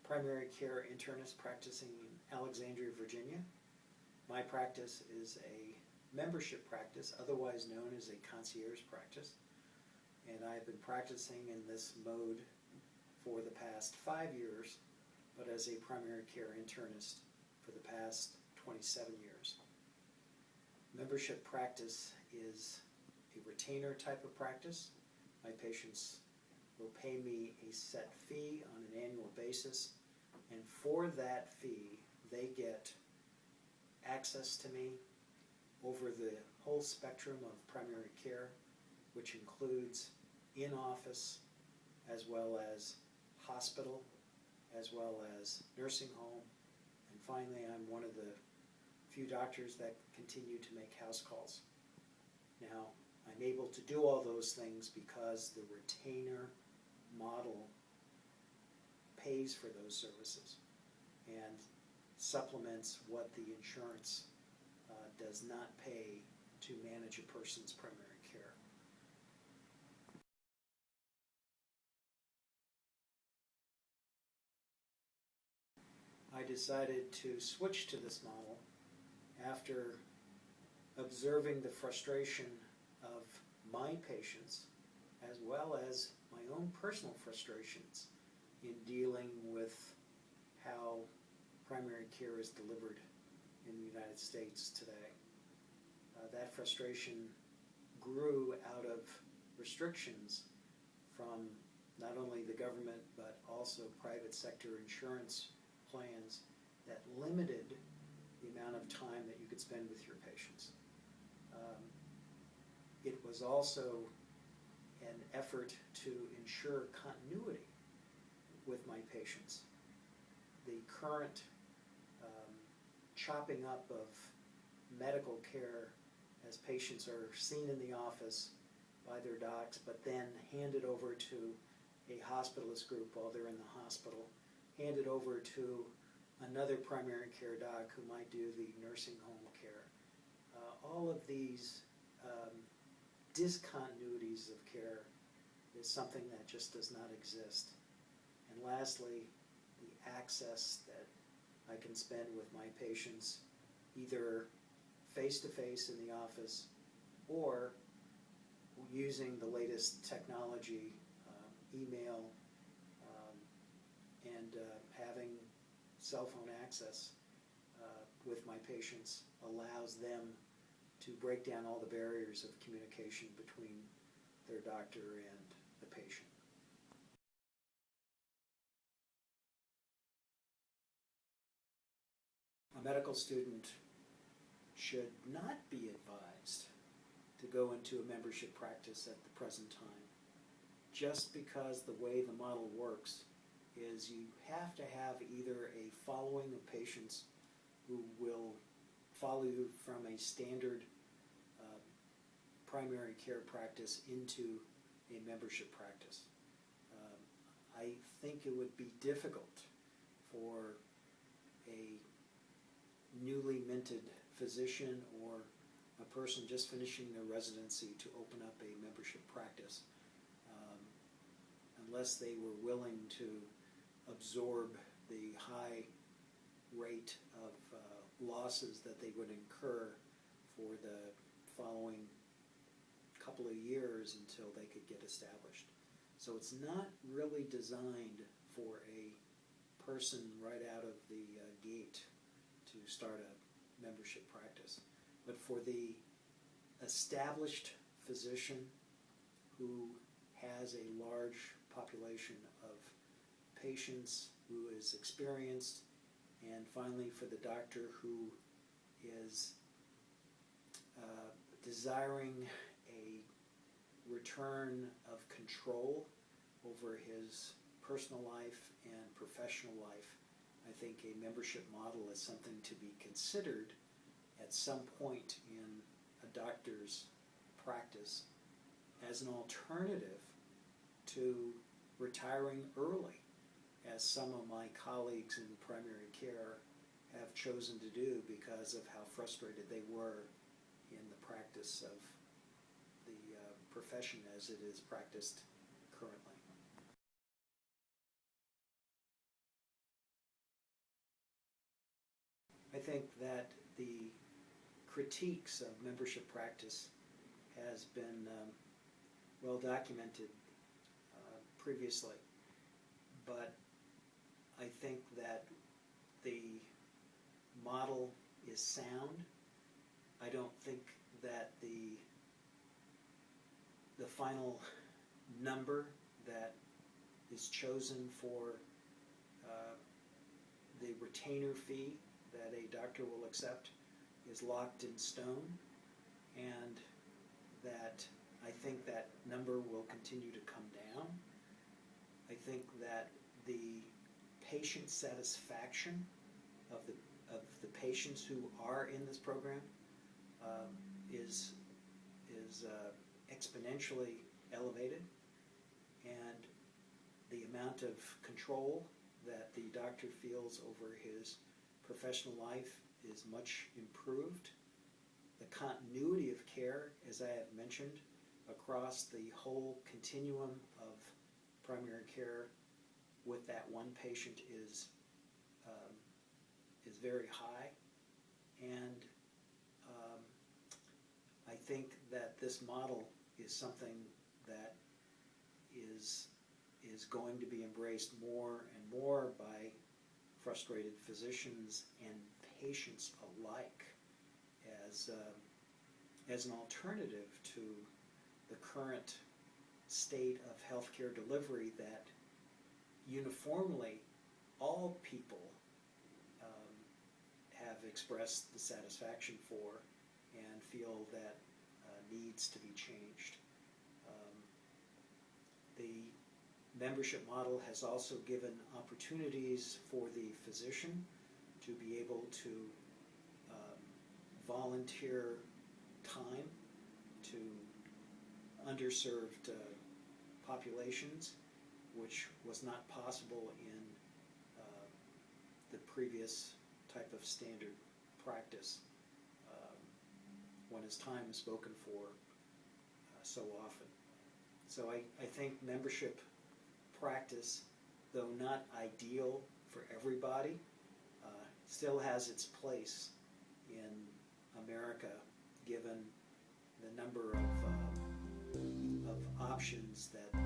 primary care internist practicing in Alexandria, Virginia. My practice is a membership practice, otherwise known as a concierge practice. And I've been practicing in this mode for the past 5 years, but as a primary care internist for the past 27 years. Membership practice is a retainer type of practice. My patients will pay me a set fee on an annual basis, and for that fee they get access to me over the whole spectrum of primary care, which includes in-office as well as hospital, as well as nursing home, and finally I'm one of the few doctors that continue to make house calls. Now, I'm able to do all those things because the retainer model pays for those services and supplements what the insurance does not pay to manage a person's primary care. I decided to switch to this model after observing the frustration of my patients as well as my own personal frustrations in dealing with how primary care is delivered in the United States today. That frustration grew out of restrictions from not only the government but also private sector insurance plans that limited the amount of time that you could spend with your patients. It was also an effort to ensure continuity with my patients. The current chopping up of medical care as patients are seen in the office by their docs but then handed over to a hospitalist group while they're in the hospital, handed over to another primary care doc who might do the nursing home care. All of these discontinuities of care is something that just does not exist. And lastly, the access that I can spend with my patients either face-to-face in the office or using the latest technology, email, and having cell phone access with my patients allows them to break down all the barriers of communication between their doctor and the patient. A medical student should not be advised to go into a membership practice at the present time, just because the way the model works is you have to have either a following of patients who will follow you from a standard primary care practice into a membership practice. I think it would be difficult for a newly minted physician or a person just finishing their residency to open up a membership practice unless they were willing to absorb the high rate of losses that they would incur for the following couple of years until they could get established. So it's not really designed for a person right out of the gate to start a membership practice, but for the established physician who has a large population of patients, who is experienced, and finally for the doctor who is desiring a return of control over his personal life and professional life. I think a membership model is something to be considered at some point in a doctor's practice as an alternative to retiring early, as some of my colleagues in primary care have chosen to do because of how frustrated they were in the practice of the profession as it is practiced currently. think that the critiques of membership practice has been well documented previously, but I think that the model is sound. I don't think that the final number that is chosen for the retainer fee that a doctor will accept is locked in stone, and that I think that number will continue to come down. I think that the patient satisfaction of the patients who are in this program is exponentially elevated, and the amount of control that the doctor feels over his professional life is much improved. The continuity of care, as I have mentioned, across the whole continuum of primary care with that one patient is very high, and I think that this model is something that is going to be embraced more and more by frustrated physicians and patients alike as an alternative to the current state of healthcare delivery that uniformly all people have expressed the satisfaction for and feel that needs to be changed. The membership model has also given opportunities for the physician to be able to volunteer time to underserved populations, which was not possible in the previous type of standard practice when his time is spoken for so often. So I think membership practice, though not ideal for everybody, still has its place in America, given the number of options that